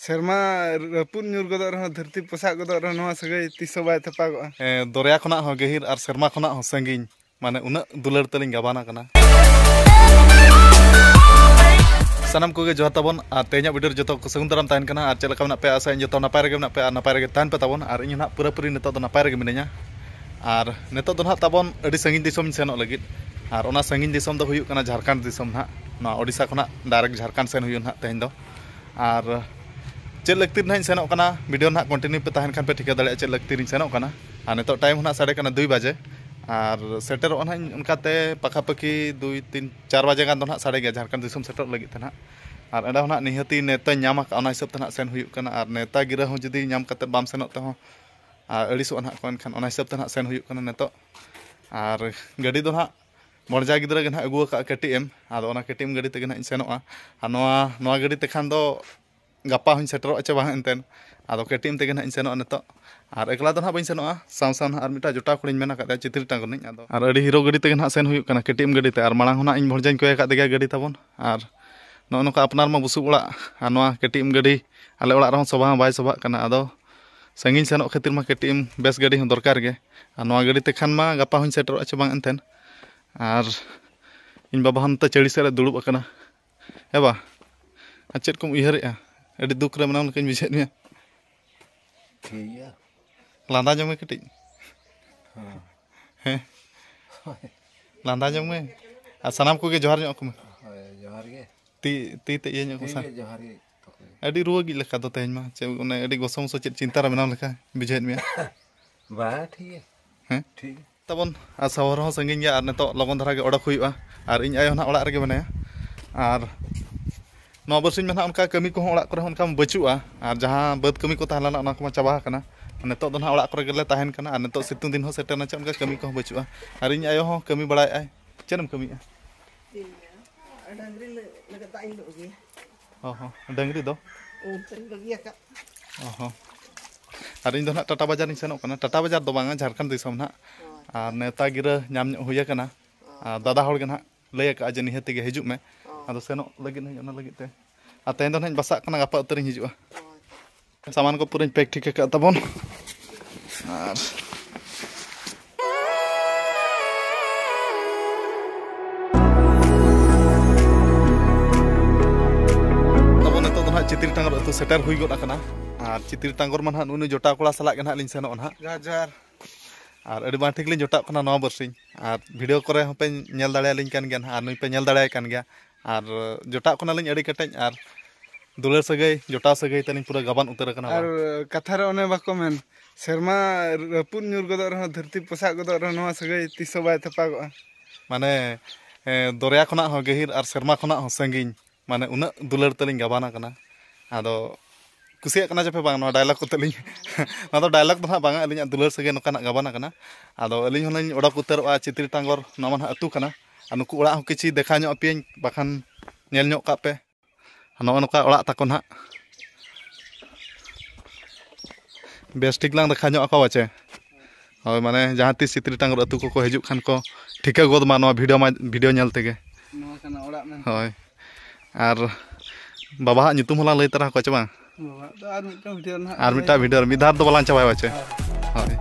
serma rapun nyur godok rehon dharti posak godok rehon noa sagai tiso bai tapagoa. Doria khonak ho gehir ar serma khonak ho sangin mane unak dular teling gabana kana. Sanam koge johar tabon ar tehnya video joto kesagun daram tahan kana ar chelak menak pe asa joto napay rege menak pe ar napay rege tahan pe tabon ar inyun hak pura-puri netok do napay rege minanya. Ar netok do hak tabon adi sangin disom senok lagit. Ar ona sangin disom do huyuk kana Jharkhand disom hak. No Odisha khonak direct Jharkhand sen huyun hak tehn do. Ar cel laktir nahin senok kana video nak continue pe tahan kan pe thika dale cel laktir senok kana. Ar netok time hona sade kana 2 baje. Ar setter on hain unkate pakha-pakhi 2 3 4 baje gan do hak sade ge Jharkhand disom setter lagit tana. Ar eda hona nihati neta nyama ka ona hisab tana sen huyuk kana ar neta gira ho judi nyam kate bam senok te ho ar aliso on hak kon kan ona hisab tana sen huyuk kana neto. Ar gadi do hak morja gidra gen hak agu ka KTM ado ona KTM gadi te gen hak senoa. Ar noa gadi te khan do gapa hoin setero acha bang enten ado KTM te gen hak senoa neto. Ar ekla do hak bain senoa sam ar mita jota kuliñ mena ka chitri tangoni ado ar adi hero gadi te gen hak sen huyuk kana KTM gadi te ar marang hona ᱤᱧ morjañ koy ka dega gadi tabon ar no noka apnar ma busuk ola ar noa KTM gadi ale ola rahon soba bai soba kana ado sangin senok khatir ma KTM bes gadi hon dorkar ge ar noa gadi te khan ma gapa hoin setero acha bang enten ar ᱤᱧ ᱵᱟᱵᱟ ᱦᱚᱸ ᱱᱚᱛᱮ ᱪᱟᱹᱲᱤ ᱥᱮᱫ ᱨᱮ ᱫᱩᱲᱩᱵ ᱟᱠᱟᱱᱟ ᱦᱮᱸ ᱵᱟ ᱟᱨ ᱪᱮᱫ ᱠᱚᱢ ᱩᱭᱦᱟᱹᱨᱮᱜᱼᱟ ᱟᱹᱰᱤ ᱫᱩᱠ ᱨᱮ ᱢᱮᱱᱟᱢ ᱞᱮᱠᱟᱧ ᱵᱩᱡᱷᱟᱹᱣᱮᱫ ᱢᱮᱭᱟ ᱴᱷᱤᱠ ᱜᱮᱭᱟ ᱞᱟᱸᱫᱟ ᱡᱚᱝ ᱢᱮ ᱠᱟᱹᱴᱤᱡ ᱦᱮᱸ ᱞᱟᱸᱫᱟ ᱡᱚᱝ ᱢᱮ ᱟᱨ ᱥᱟᱱᱟᱢ ᱠᱚᱜᱮ ᱡᱚᱦᱟᱨ ᱧᱚᱜ ᱠᱚ ᱢᱮ ᱦᱳᱭ ᱡᱚᱦᱟᱨ ᱜᱮ ᱛᱤ ᱛᱮ ᱤᱭᱟᱹ ᱧᱚᱜ ᱠᱚ ᱥᱟ ᱡᱚᱦᱟᱨ ᱜᱮ ᱟᱹᱰᱤ ᱨᱩᱣᱟᱹ ᱜᱮ ᱞᱮᱠᱟ ᱫᱚ ᱛᱮᱦᱮᱧ ᱢᱟ ᱪᱮᱫ ᱚᱱᱮ ᱟᱹᱰᱤ ᱜᱚᱥᱚ ᱢᱚᱥᱚ ᱪᱮᱫ ᱪᱤᱱᱛᱟ ᱨᱮ ᱢᱮᱱᱟᱢ ᱞᱮᱠᱟ ᱵᱩᱡᱷᱟᱹᱣᱮᱫ ᱢᱮᱭᱟ ᱵᱟ ᱴᱷᱤक ᱜᱮ ᱦᱮᱸ ᱴᱷᱤक ᱛᱟᱵᱚᱱ ᱟᱨ ᱥᱟᱣᱟᱨ ᱦᱚᱸ ᱥᱟᱺᱜᱤᱧ ᱜᱮᱭᱟ ᱟᱨ ᱱᱤᱛᱚᱜ ᱞᱚᱜᱚᱱ ᱫᱷᱟᱨᱟ ᱜᱮ ᱚᱰᱚᱠ ᱦᱩᱭᱩᱜᱼᱟ ᱟᱨ ᱤᱧ ᱟᱭᱳ ᱦᱟᱸᱜ ᱚᱲᱟᱜ ᱨᱮᱜᱮ ᱢᱮᱱᱟᱭᱟ ᱟᱨ ᱱᱚᱣᱟ ᱵᱟᱨᱥᱤᱧ ᱢᱟ ᱚᱱᱠᱟ ᱠᱟᱹᱢᱤ ᱠᱚᱦᱚᱸ ᱚᱲᱟᱜ ᱠᱚᱨᱮ ᱦᱚᱸ ᱚᱱᱠᱟ ᱵᱟᱹᱪᱩᱜᱼᱟ ᱟᱨ ᱡᱟᱦᱟᱸ ᱵᱟᱹᱫᱽ ᱠᱟᱹᱢᱤ ᱠᱚ ᱛᱟᱦᱮᱸ ᱞᱮᱱᱟ ᱚᱱᱟ ᱠᱚᱢᱟ ᱪᱟᱵᱟ ᱟᱠᱟᱱᱟ ᱱᱤᱛᱚᱜ ᱫᱚ ᱦᱟᱸᱜ ᱚᱲᱟᱜ ᱠᱚᱨᱮ ᱜᱮᱞᱮ ᱛᱟᱦᱮᱱ ᱠᱟᱱᱟ ᱟᱨ ᱱᱤᱛᱚᱜ ᱥᱤᱛᱩᱝ ᱫᱤᱱ ᱦᱚᱸ ᱥᱮᱴᱮᱨᱱᱟ ᱪᱮ ᱚᱱᱠᱟ ᱠᱟᱹᱢᱤ ᱠᱚᱦᱚᱸ ᱵᱟᱹᱪᱩᱜᱼᱟ ᱟᱨ ᱤᱧ ᱟᱭᱳ ᱦᱚᱸ ᱠᱟᱹᱢᱤ ᱵᱟᱲᱟᱭᱮᱫᱼᱟᱭ ᱪᱮᱫ ᱮᱢ ᱠᱟᱹᱢᱤᱭᱮᱫᱼᱟ ᱰᱟᱝᱨᱤ ᱞᱟᱜᱟᱫ ᱫᱟᱜ ᱤᱧ ᱞᱩᱜ ᱜᱮᱭᱟ ᱦᱚᱸ ᱰᱟᱝᱨᱤ ᱫᱚ ᱩᱱᱛᱮᱧ ᱵᱟᱹᱜᱤ ᱟᱠᱟᱫ ᱦᱚᱸ ᱟᱨ ᱤᱧ ᱫᱚ ᱦᱟᱸᱜ ᱴᱟᱴᱟ ᱵᱟᱡᱟᱨ ᱤᱧ ᱥᱮᱱᱚᱜ ᱠᱟᱱᱟ ᱴᱟᱴᱟ ᱵᱟᱡᱟᱨ ᱫᱚ ᱵᱟᱝᱟ ᱡᱷᱟᱲᱠᱷᱚᱸᱰ ᱫᱤᱥᱚᱢ ᱦᱟᱸᱜ ᱟᱨ ᱱᱮᱣᱛᱟ ᱜᱤᱨᱟᱹ ᱧᱟᱢ ᱧᱚᱜ ᱦᱩᱭ ᱟᱠᱟᱱᱟ ᱟᱨ ᱫᱟᱫᱟ ᱦᱚᱲ ᱜᱮ ᱦᱟᱸᱜ ᱞᱟᱹᱭ ᱟᱠᱟᱜᱼᱟ ᱡᱮ ᱱᱤᱦᱟᱹᱛ ᱜᱮ ᱦᱤᱡᱩᱜ ᱢᱮ ᱟᱫᱚ ᱥᱮᱱᱚᱜ ᱞᱟᱹᱜᱤᱫ ᱦᱟᱸᱜ ᱚᱱᱟ ᱞᱟᱹᱜᱤᱫ ᱛᱮ ᱟᱨ ᱛᱮᱦᱮᱧ ᱫᱚ ᱦᱟᱸᱜ ᱵᱟᱥᱟᱜ ᱠᱟᱱᱟ ᱜᱟᱯᱟ ᱩᱛᱟᱹᱨᱤᱧ ᱦᱤᱡᱩᱜᱼᱟ ᱥᱟᱢᱟᱱ ᱠᱚ ᱯᱩᱨᱟᱹᱧ ᱯᱮᱠ ᱴᱷᱤᱠ ᱟᱠᱟᱫ ᱛᱟᱵᱚᱱ ᱟᱨ Citri Tangor itu seter hui got akana ar Citri Tangor man han unu jota kola salak gen hak lin senok on hak Gajar ar adi bang thik lin jota kana no bersing ar video kore hope nyel dare lin kan gen ar nui pe nyel dare kan gya ar jota kona lin adi ketej ar dular sagai jota sagai talin pura gaban utar kana ar kathare one bako men serma rapun nyur godok rehon dharti posak godok rehon noa sagai tiso bai tapagoa mane doria khonak ho gehir ar serma khonak ho sangin mane unak dular teling gabana kana ado kusiak kana jape bang no dialog ko teling na do dialog do hak bang alinya dular sagai nokana gabana kana ado alin honlin odok uteroa Citri Tangor naman atu kana anuku orak ho kichi dekha nyok apieng bakhan nyel nyok ka pe no noka orak takon hak bestik lang dekha nyok ka wache hoy mane jahan tis Citri Tangor atu ko hijuk khan ko thika god ma no video nyel tege noa kana orak men hoy ar baba hak nyutum holang lay tara ko ce bang baba do ar mitang video na ar mita video midhar do balang cabai wace hoy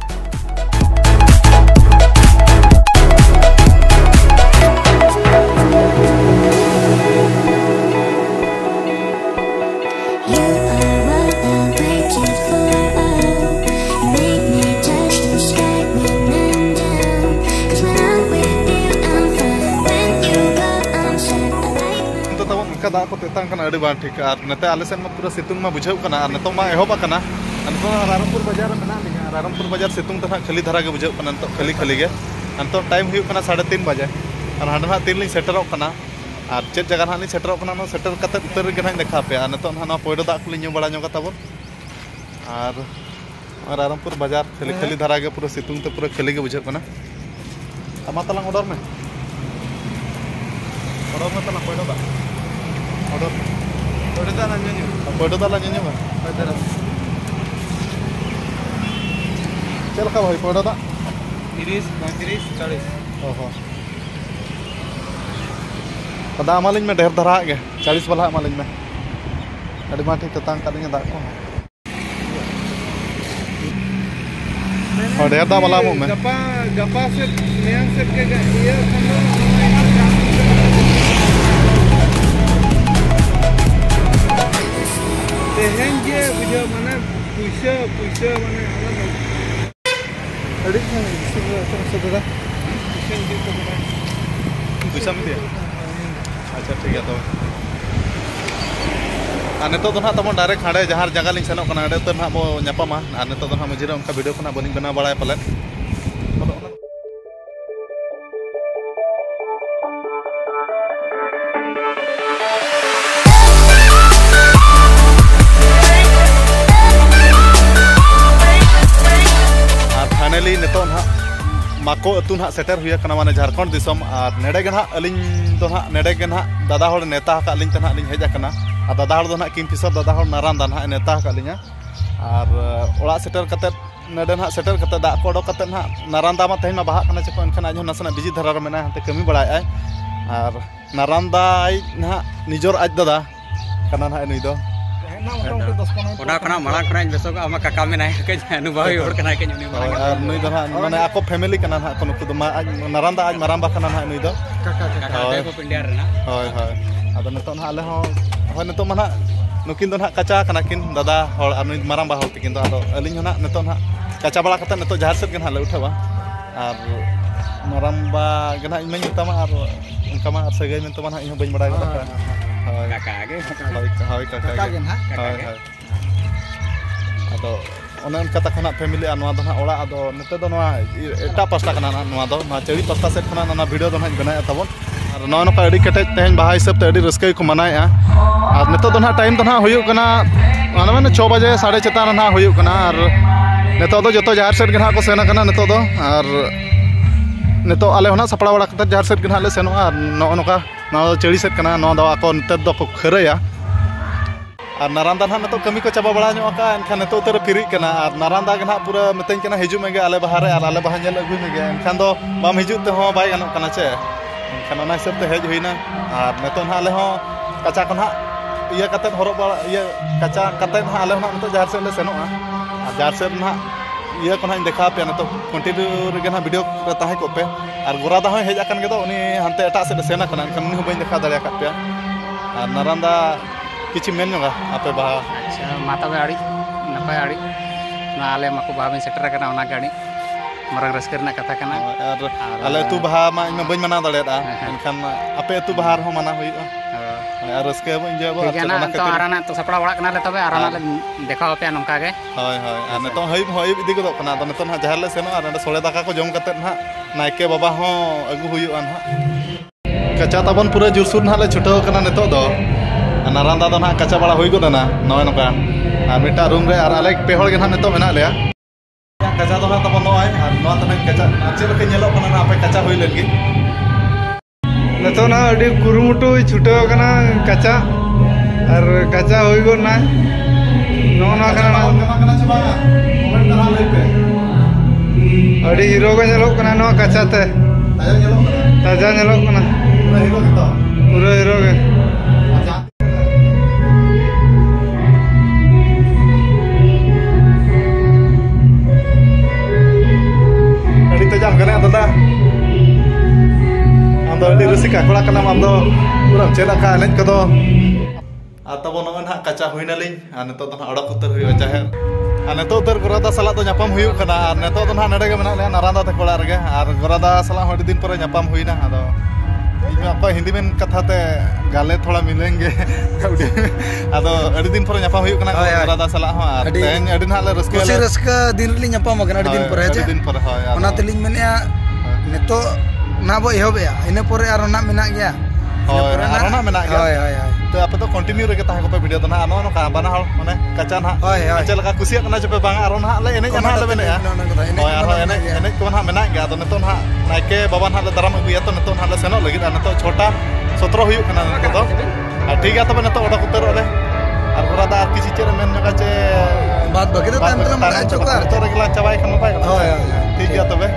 दा को तेतां kana adi bang thik ar nete ale sen ma pura situng ma bujhau kana ar neto ma ehob akana anto Rarampuर बाजार mena linya Rarampuर बाजार situng ta khali dhara ge bujhau kana to khali ge anto time huyuk kana 3:30 baje ar handa 3 lin setterok kana ar chet jaga hani setterok kana no setter kate utar ge na dekha pe ar neto na poido da khuli nyu bala nyok tabon ar Rarampuर बाजार khali dhara ge pura situng te pura khali ge bujhau kana ama talang order me talang poido da order podo dala nyanyi bang celaka bhai podo da 30 35 40 oho pada amalin me der dhara ge 40 wala amalin me Ada mati tetang katanya tak kok. Oh, dia dah malam meh. Gapa set niang set ke iya kamu Tehen je video mana puisa mana ala. Adik kan saudara. Bisa mesti ya? Acha ठीक है तो ane to na tamon direct hade jahar jaga ling senok kana ade to na mo nyapama ane to na mujira onka video kana boning bena balai palen finally neto na mako atu na setter huya kana mane Jharkhand disom ar nede ge na aling to na nede ge na dada hor neta ka aling tan aling heja kana ar dada hor do na Kingfisher dada hor Naranda na neta ka alinya ar ora setter katet nede na setter katet da ko do katet na Naranda ma tehin ma bahak kana cheko enkan ajho nasana biji dharar mena hante kami badai ai ar Naranda ai na nijor aj dada kana na nui do Ona kana malang kana besok ama kakak menai ke anubhawi hor kana ke nyuni malang nui do mane ako family kana na kono kudu ma Naranda aj maramba kana na nui do kakak ko pindiar na hoy hoy ado neto na ale ho hoy neto mana nukin do na kaca kana kin dada hor anu maramba hor tikin do ado alin na neto na kaca bala kata neto jahar set kan hale uthawa ar maramba gana imen utama ar kama ar sagai men to mana iho bain badai kata kakak ge hoy kakak ge hoy hoy ado onan kata khana family anwa do na ora ado neto do na eta pasta kana na do na cheri pasta set kana na video do na bena tabon ar no no ka adi kete tehen bahai sab te adi raskai ko manai a ar neto do na time do na huyuk kana mana mane 6 baje 6:30 na huyuk kana ar neto do joto jahar set ge na ko sena kana neto do ar neto ale hona sapla wala kata jahar set ge na le seno ar no no ka no cheri set kana no do ako neto do ko kharaya ar Naranda na neto kami ko chaba bala nyo ka enkan neto ter piri kana ar Naranda ge na pura meten kana hiju mege ale bahare ar ale bahanyel agu mege enkan do bam hiju te ho bai ganok kana che enkan ona hisab te hej huina ar neto na ale ho kaca kon ha iya katet horok bala iya kaca katet ha ale na neto jahar set le seno ar jahar set na iya kon ha dekha pe neto continue rege na video re tahe ko pe ar gorada ho hej akan ge do uni hante eta set sena kana enkan ni ho bain dekha dare kat pe ar Naranda kichi men nyoga ape bah acha mata be ari napai ari na ale mako bahaben setter kana ona gadi marang rasker na kata kana ar ale tu baha ma bain mana dale da enkan ape tu bahar ho mana huiba ar raske bo inja bo kana to arana to sapra wala kana le tobe arana le dekha pe nongka ge hoy hoy ar neto hoy idi ko kana do neto na jahar le seno ar ande sole daka ko jom katet na naike baba ho agu huyu an ha kaca tabon pura jursur na le chutao kana neto do Naranda do na kaca bala hoi godana noy noka ar mita room re ar alek pe hor ge na neto mena leya kaca do na tabon noy ar no tane kaca achil ke nyelo kana na ape kaca hoi lengi neto na adi kurumutu chutao kana kaca ar kaca hoi go na no na kana kana coba momen tara lei pe adi hero ga nyelok kana no kaca te taja nyelok kana pura hero gitu pura hero ge jam kena tanda ando di rusika kola kana amdo puram chela ka anet kodo atau bonongan hak kaca huina ling aneto to odak utar huyu jaher aneto utar gorada salat to nyapam huyu kana aneto to nade ge mena le Naranda te kola rege ar gorada salat hodi din pore nyapam huina ado इनमें आपका हिंदी में कथा ते गाले थोड़ा मिलेंगे अदो अड़ी दिन पर nyapam huyuk kana rada salah ho teñ adi na le raska din li nyapam kana adi din por aja din por hoy ona telin menea neto na bo ehobe ya ine pore arona menak gya hoy arona menak gya hoy hoy hoy to apa to continue rege tahe ko pe video to na ano no ka bana hol mane kaca na hoy hoy kaca laka kusiak kana cepe bang arona le ene jana le bene ya hoy aro ene ko na menak gya to neto na naike baban ha le daram agu ya to neto na le senok lagi neto chota 17 huyuk kana neto to ठीक है तब नेतो Voda कुतर ओले ar gorada ar kisi cere men nyoka ce बात बगे तो time तक मैं चुका तो रेगला चबाई खन बाय ठीक है तबे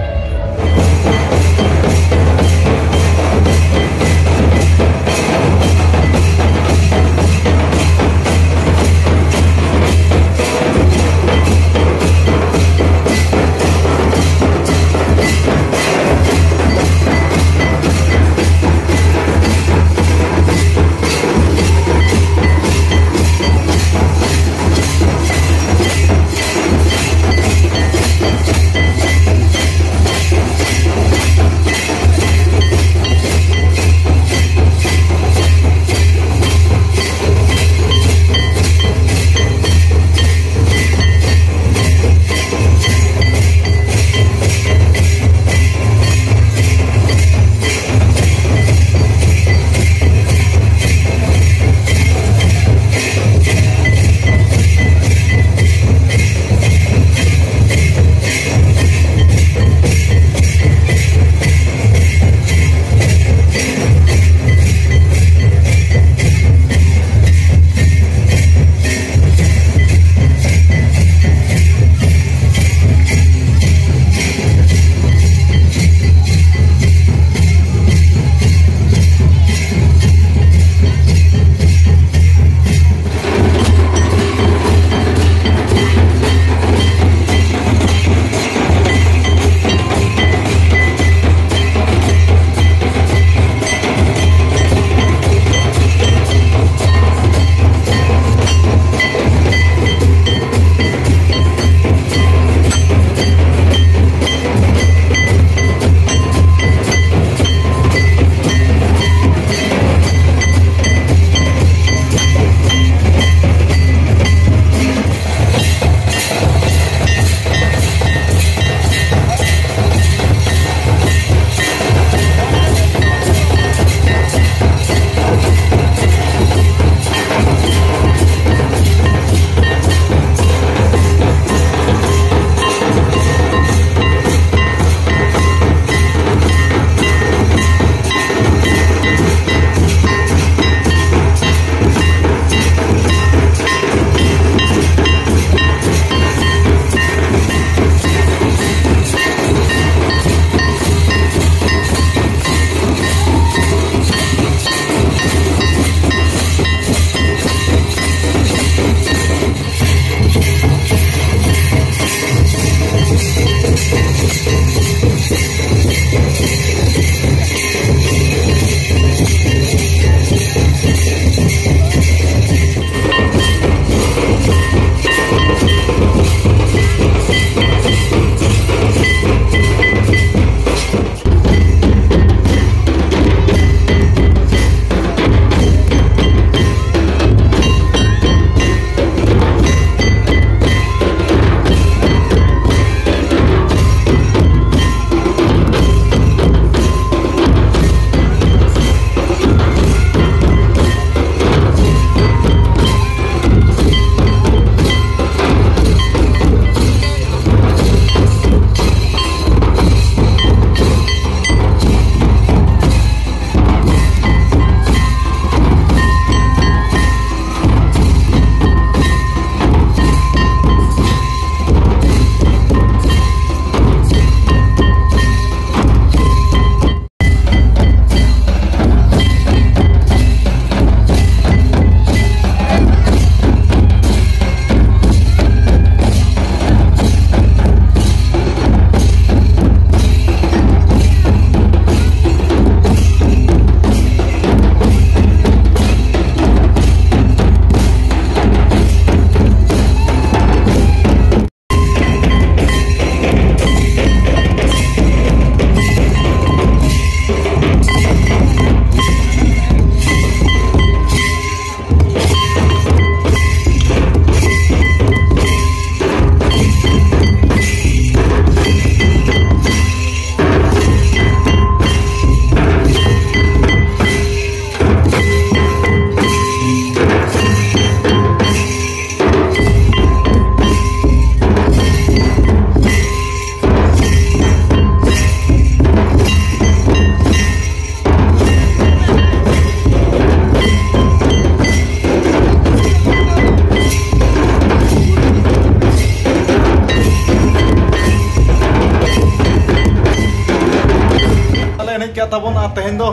ᱛᱟᱵᱚᱱ ᱟᱨ ᱛᱮᱦᱮᱧ ᱫᱚ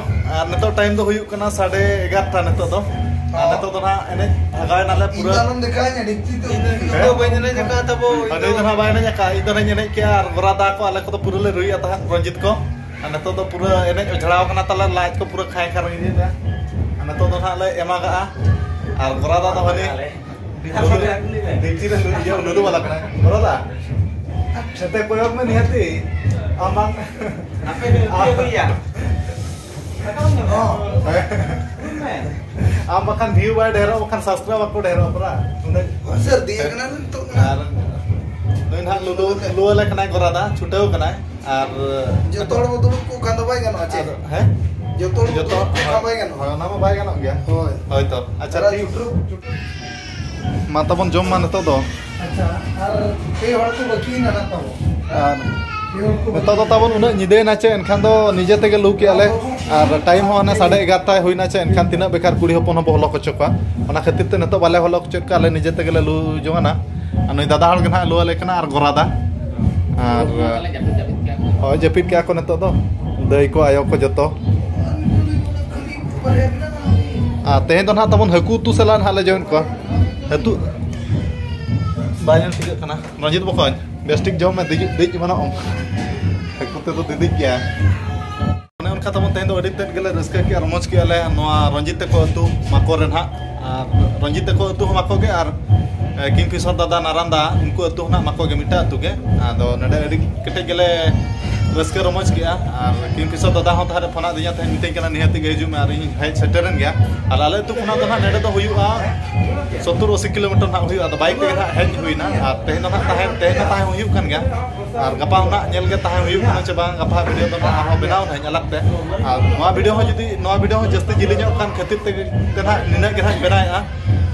ᱱᱤᱛᱚᱜ ᱴᱟᱭᱤᱢ ᱫᱚ ᱦᱩᱭᱩᱜ ᱠᱟᱱᱟ 11:30 ᱱᱤᱛᱚᱜ ᱫᱚ ᱱᱤᱛᱚᱜ ᱫᱚ ᱱᱟᱦᱟᱜ ᱮᱱᱮᱡ ᱵᱷᱟᱜᱟᱣ ᱱᱟᱞᱮ ᱯᱩᱨᱟᱹ Dalam dekanya dikti tu. Itu banyak nanya kata bo. ᱟᱫᱚ ᱤᱧ ᱫᱚ ᱱᱟᱦᱟᱜ ᱵᱟᱭ ᱮᱱᱮᱡ ᱟᱠᱟᱫ ᱤᱧ ᱫᱚ ᱱᱟᱦᱟᱜ ᱮᱱᱮᱡ ᱠᱮᱜᱼᱟ ᱟᱨ ᱜᱚᱨᱟᱫᱟ ᱠᱚ ᱟᱞᱮ ᱠᱚᱫᱚ ᱯᱩᱨᱟᱹ ᱞᱮ ᱨᱩᱭᱮᱫ ᱛᱟᱦᱮᱸᱫ ᱨᱚᱧᱡᱤᱛ ᱠᱚ ᱟᱨ ᱱᱤᱛᱚᱜ ᱫᱚ ᱯᱩᱨᱟᱹ ᱮᱱᱮᱡ ᱚᱡᱷᱲᱟᱣ ᱠᱟᱱᱟ ᱛᱟᱞᱮ ᱞᱟᱡ ᱠᱚ ᱯᱩᱨᱟᱹ ᱠᱷᱟᱭ ᱠᱷᱟᱨ ᱤᱫᱤᱭᱮᱫᱟ ᱟᱨ ᱱᱤᱛᱚᱜ ᱫᱚ ᱱᱟᱦᱟᱜ ᱞᱮ ᱮᱢᱟᱜᱟᱜᱼᱟ ᱟᱨ ᱜᱚᱨᱟᱫᱟ ᱫᱚ ᱦᱟᱹᱱᱤ ᱰᱤᱠᱪᱤ ᱨᱮ ᱤᱭᱟᱹ ᱞᱩᱰᱩ ᱵᱟᱞᱟ ᱠᱟᱱᱟ ᱜᱚᱨᱟᱫᱟ ᱥᱮᱛᱮ ᱠᱚᱭᱚᱜ ᱢᱮ ᱱᱤᱦᱟᱹᱛᱤ ᱟᱢ ᱵᱟᱝ Apa ini ya? ᱟᱢ ᱵᱟᱠᱷᱟᱱ ᱵᱷᱤᱭᱩ ᱵᱟᱭ ᱰᱷᱮᱨᱚᱜ ᱵᱟᱠᱷᱟᱱ ᱥᱟᱥᱛᱨᱟ ᱵᱟᱠᱚ ᱰᱷᱮᱨᱚᱜ ᱯᱟᱨᱟ Sir dia kena tu. ᱟᱨ ᱱᱩᱭ ᱱᱟᱦᱟᱜ ᱞᱩᱞᱩ ᱟᱞᱮ ᱠᱟᱱᱟᱭ ᱜᱚᱨᱟᱫᱟ ᱪᱷᱩᱴᱟᱹᱣ ᱠᱟᱱᱟᱭ ᱟᱨ Joto hor betul ku kan baik kan aja. ᱦᱮᱸ Joto ᱡᱚᱛᱚ kan baik kan. ᱦᱳᱭ ᱚᱱᱟ ᱢᱟ ᱵᱟᱭ ᱜᱟᱱᱚᱜ ᱜᱮᱭᱟ Hoi. ᱦᱳᱭᱛᱚ ᱟᱪᱪᱷᱟ Cara ᱴᱷᱤᱠ YouTube. ᱢᱟ ᱛᱟᱵᱚᱱ ᱡᱚᱢ ᱢᱟ ᱱᱤᱛᱚᱜ ᱫᱚ Acha. Ar pe hor tu baki na na tabo. ᱟᱨ Pe hor ku ᱱᱤᱛᱚᱜ ᱫᱚ ᱛᱟᱵᱚᱱ ᱩᱱᱟᱹᱜ ᱧᱤᱫᱟᱹᱭᱮᱱᱟ ᱪᱮ ᱮᱱᱠᱷᱟᱱ ᱫᱚ ᱱᱤᱡᱮ ᱛᱮᱜᱮ ᱞᱩ ᱠᱮᱜᱼᱟ ᱞᱮ ᱟᱨ ᱴᱟᱭᱤᱢ ᱦᱚᱸ ᱦᱟᱱᱮ 11:30 ᱦᱩᱭᱱᱟ ᱪᱮ ᱮᱱᱠᱷᱟन ᱛᱤᱱᱟᱹᱜ ᱵᱮᱠᱟᱨ ᱠᱩᱲᱤ ᱦᱚᱯᱚᱱ ᱦᱚᱸ ᱵᱚ ᱦᱚᱞᱚ ᱦᱚᱪᱚ ᱠᱚᱣᱟ ᱚᱱᱟ ᱠᱷᱟᱹᱛᱤᱨ ᱛᱮ ᱱᱤᱛᱚᱜ ᱵᱟᱞᱮ ᱦᱚᱞᱚ ᱦᱚᱪᱚ ᱠᱚᱣᱟ ᱟᱞᱮ ᱱᱤᱡᱮ ᱛᱮᱜᱮ ᱞᱮ ᱞᱩ ᱡᱚᱝᱟᱱᱟ ᱟᱨ ᱱᱩᱭ ᱫᱟᱫᱟ ᱦᱚᱲ ᱜᱮ ᱱᱟᱦᱟᱜ ᱞᱩ ᱟᱞᱮ ᱠᱟᱱᱟ ᱟᱨ ᱜᱚᱨᱟᱫᱟ ᱟᱨ ᱦᱳᱭ ᱡᱟᱹᱯᱤᱫ ᱠᱮᱜᱼᱟ ᱠᱚ ᱱᱤᱛᱚᱜ ᱫᱚ ᱫᱟᱹᱭ ko ayo ko joto ᱟᱨ ᱛᱮᱦᱮᱧ ᱫᱚ ᱱᱟᱦᱟᱜ ᱛᱟᱵᱚᱱ ᱦᱟᱹᱠᱩ ᱩᱛᱩ ᱥᱟᱞᱟᱜ ᱱᱟᱦᱟᱜ ᱞᱮ ᱡᱚᱢᱮᱫ ᱠᱚᱣᱟ ᱦᱟᱹᱠᱩ ᱵᱟᱭ ᱧᱮᱞ ᱴᱷᱤᱠᱟᱹᱜ ᱠᱟᱱᱟ ᱨᱚᱧᱡᱤᱛ ᱵᱚᱠᱚᱧ ᱵᱮᱥᱴᱤᱠ ᱡᱚᱢ ᱢᱮ ᱫᱤᱡ ᱢᱟᱱᱚᱜ ᱦᱟᱹᱠᱩ ᱛᱮᱫᱚ ᱫᱤᱫᱤᱡ ᱜᱮᱭᱟ ᱚᱱᱮ ᱚᱱᱠᱟ ᱛᱟᱵᱚᱱ ᱛᱮᱦᱮᱧ ᱫᱚ ᱟᱹᱰᱤ ᱛᱮᱫ ᱜᱮᱞᱮ ᱨᱟᱹᱥᱠᱟᱹ ᱠᱮᱜᱼᱟ ᱨᱚᱢᱚᱡᱽ ᱠᱮᱜᱼᱟ ᱞᱮ ᱱᱚᱣᱟ ᱨᱚᱧᱡᱤᱛ ᱛᱮᱠᱚ ᱩᱛᱩ ᱢᱟᱠᱚ ᱨᱮ ᱱᱟᱦᱟᱜ ᱟᱨ ᱨᱚᱧᱡᱤᱛ ᱛᱮᱠᱚ ᱩᱛᱩ ᱦᱚᱸ ᱢᱟᱠᱚ ᱜᱮ ᱟᱨ ᱠᱤᱝᱯᱷᱤᱥᱟᱨ ᱫᱟᱫᱟ ᱱᱟᱨᱟᱱᱫᱟ ᱩᱱᱠᱩ ᱩᱛᱩ ᱦᱚᱸ ᱢᱟᱠᱚ ᱜᱮ ᱢᱤᱫᱴᱟᱜ ᱩᱛᱩ ᱜᱮ ᱟᱫᱚ ᱱᱚᱰᱮ ᱟᱹᱰᱤ ᱠᱮᱴᱮᱡ ᱜᱮᱞᱮ ᱨᱟᱹᱥᱠᱟᱹ ᱨᱚᱢᱚᱡᱽ ᱠᱮᱜᱼᱟ ᱟᱨ ᱠᱤᱝᱯᱷᱤᱥᱟᱨ ᱫᱟᱫᱟ ᱦᱚᱸ ᱛᱟᱦᱞᱮ ᱯᱷᱳᱱ ᱟᱫᱤᱧᱟ ᱛᱮᱦᱮᱧ ᱢᱤᱛᱟᱹᱧ ᱠᱟᱱᱟ ᱱᱤᱦᱟᱹᱛᱤ ᱜᱮ ᱦᱤᱡᱩᱜ ᱢᱮ ᱟᱨ ᱤᱧ ᱦᱮᱡ ᱥᱮᱴᱮᱨᱮᱱ ᱜᱮᱭᱟ ᱟᱨ ᱟᱞᱮ ᱟᱹᱛᱩ ᱠᱷᱚᱱᱟᱜ ᱫᱚ ᱱᱟᱦᱟᱜ ᱱᱚᱰᱮ ᱫᱚ ᱦᱩᱭᱩᱜᱼᱟ 70-80 ᱠᱤᱞᱳᱢᱤᱴᱟᱨ ᱱᱟᱦᱟᱜ ᱦᱩᱭᱩᱜᱼᱟ ᱟᱫᱚ ᱵᱟᱭᱤᱠ ᱛᱮᱜᱮ ᱱᱟᱦᱟᱜ ᱦᱮᱡ ᱦᱩᱭᱱᱟ ᱟᱨ ᱛᱮᱦᱮᱧ ᱫᱚ ᱱᱟᱦᱟᱜ ᱛᱮᱦᱮᱧ ᱛᱟᱦᱮᱸ ᱦᱩᱭᱩᱜ ᱠᱟᱱ ᱜᱮᱭᱟ ᱟᱨ ᱜᱟᱯᱟ ᱱᱟᱦᱟᱜ ᱧᱮᱞ ᱜᱮ ᱛᱟᱦᱮᱸ ᱦᱩᱭᱩᱜ ᱠᱟᱱᱟ ᱪᱮ ᱵᱟᱝ ᱜᱟᱯᱟ ᱵᱷᱤᱰᱤᱭᱳ ᱫᱚ ᱱᱟᱦᱟᱜ ᱟᱨᱦᱚᱸ ᱵᱮᱱᱟᱣ ᱱᱟᱹᱧ ᱟᱞᱟᱜ ᱛᱮ ᱟᱨ ᱱᱚᱣᱟ ᱵᱷᱤᱰᱤᱭᱳ ᱦᱚᱸ ᱡᱟᱹᱥᱛᱤ ᱡᱤᱞᱤᱧᱚᱜ ᱠᱟᱱ ᱠᱷᱟᱹᱛᱤᱨ ᱛᱮᱜᱮ ᱱᱟᱦᱟᱜ ᱱᱤᱱᱟᱹᱜ ᱜᱮ ᱱᱟᱦᱟᱜ ᱵᱮᱱᱟᱣᱮᱜᱼᱟ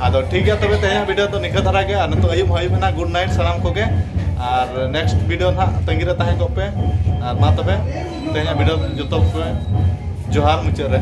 ᱟᱫᱚ ᱴᱷᱤक ᱜᱮᱭᱟ ᱛᱚᱵᱮ ᱛᱮᱦᱮᱧᱟᱜ ᱵᱷᱤᱰᱤᱭᱳ ᱫᱚ ᱱᱤᱝᱠᱟᱹ ᱫᱷᱟᱨᱟ ᱜᱮ ᱟᱨ ᱱᱤᱛᱚᱜ ᱟᱹᱭᱩᱵ ᱦᱚᱸ ᱟᱹᱭᱩᱵ ᱮᱱᱟ ᱜᱩᱰ ᱱᱟᱭᱤᱴ ᱥᱟᱱᱟᱢ ᱠᱚᱜᱮ ᱟᱨ ᱱᱮᱠᱥᱴ ᱵᱷᱤᱰᱤᱭᱳ ᱱᱟᱦᱟᱜ ᱛᱟᱺᱜᱤ ᱨᱮ ᱛᱟᱦᱮᱸ ᱠᱚᱜ ᱯᱮ ᱟᱨ ᱢᱟ ᱛᱚᱵᱮ ᱛᱮᱦᱮᱧᱟᱜ ᱵᱷᱤᱰᱤᱭᱳ ᱡᱚᱛᱚ ᱡᱚᱦᱟᱨ ᱢᱩᱪᱟᱹᱫ ᱨᱮ